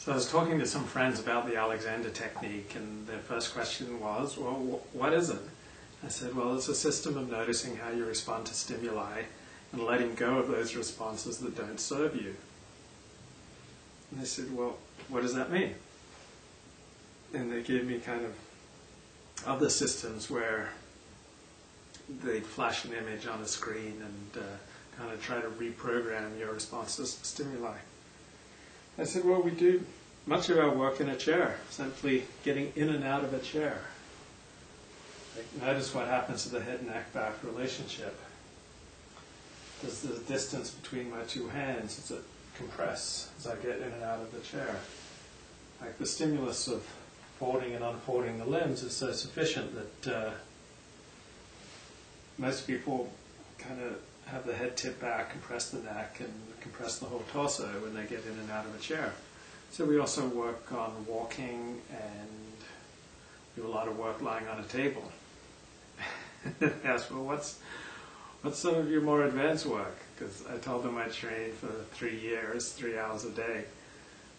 So I was talking to some friends about the Alexander technique, and their first question was, well, what is it? I said, well, it's a system of noticing how you respond to stimuli and letting go of those responses that don't serve you. And they said, well, what does that mean? And they gave me kind of other systems where they'd flash an image on a screen and kind of try to reprogram your responses to stimuli. I said, well, we do much of our work in a chair, simply getting in and out of a chair. Like, notice what happens to the head-neck-back relationship. Does the distance between my two hands, does it compress as I get in and out of the chair? Like the stimulus of folding and unfolding the limbs is so sufficient that most people kind of have the head tip back, compress the neck, and compress the whole torso when they get in and out of a chair. So we also work on walking and do a lot of work lying on a table. Ask, well, what's some of your more advanced work? Because I told them I trained for 3 years, 3 hours a day,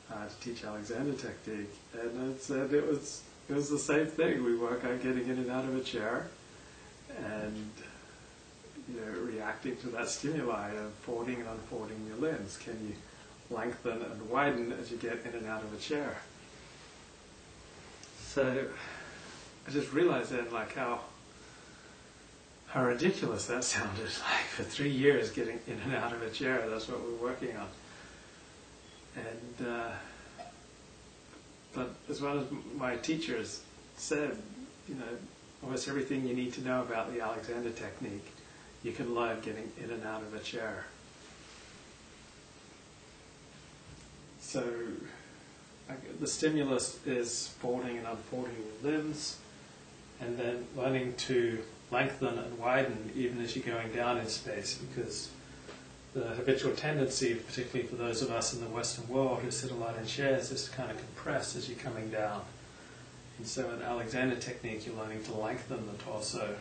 to teach Alexander technique, and I said it was the same thing. We work on getting in and out of a chair, and reacting to that stimuli of folding and unfolding your limbs. Can you lengthen and widen as you get in and out of a chair? So I just realized then, like how ridiculous that sounded. Like for 3 years, getting in and out of a chair. That's what we're working on. And but as well as my teachers said, almost everything you need to know about the Alexander technique, you can learn getting in and out of a chair. So the stimulus is folding and unfolding your limbs, and then learning to lengthen and widen even as you're going down in space, because the habitual tendency, particularly for those of us in the Western world who sit a lot in chairs, is to kind of compress as you're coming down. And so in Alexander technique, you're learning to lengthen the torso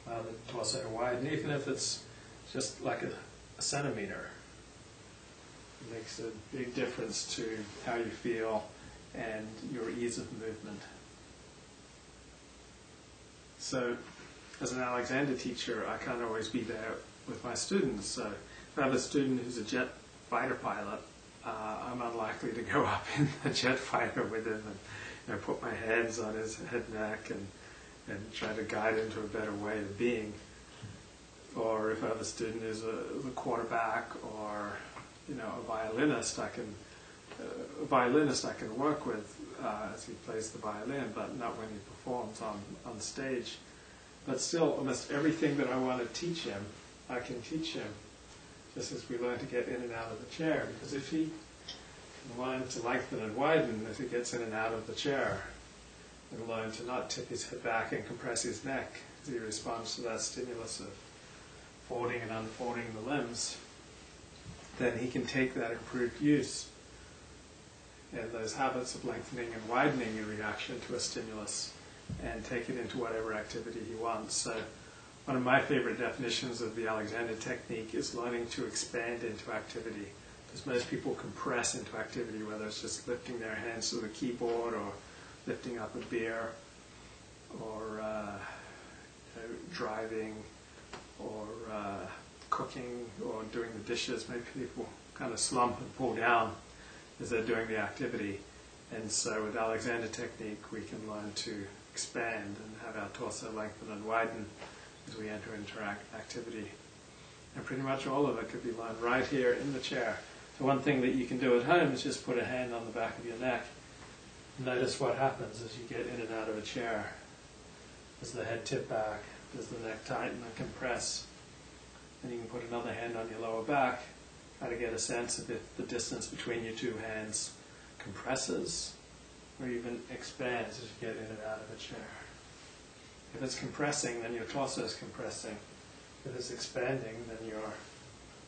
to widen, even if it's just like a centimeter. It makes a big difference to how you feel and your ease of movement. So as an Alexander teacher, I can't always be there with my students. So if I have a student who's a jet fighter pilot, I'm unlikely to go up in the jet fighter with him and put my hands on his head, neck, and try to guide him to a better way of being. Or if I have a student who's a quarterback or a violinist, I can work with as he plays the violin, but not when he performs on stage. But still, almost everything that I want to teach him, I can teach him, just as we learn to get in and out of the chair. Because if he can learn to lengthen and widen as he gets in and out of the chair, and learn to not tip his head back and compress his neck as he responds to that stimulus of folding and unfolding the limbs, then he can take that improved use and those habits of lengthening and widening in reaction to a stimulus and take it into whatever activity he wants. So one of my favorite definitions of the Alexander technique is learning to expand into activity. Because most people compress into activity, whether it's just lifting their hands to the keyboard or lifting up a beer or driving or cooking or doing the dishes. Maybe people kind of slump and pull down as they're doing the activity. And so with Alexander technique, we can learn to expand and have our torso lengthen and widen as we enter into activity. And pretty much all of it could be learned right here in the chair. So one thing that you can do at home is just put a hand on the back of your neck. Notice what happens as you get in and out of a chair. Does the head tip back? Does the neck tighten and compress? And you can put another hand on your lower back. Try to get a sense of if the distance between your two hands compresses or even expands as you get in and out of a chair. If it's compressing, then your torso is compressing. If it's expanding, then your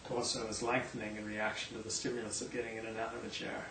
torso is lengthening in reaction to the stimulus of getting in and out of a chair.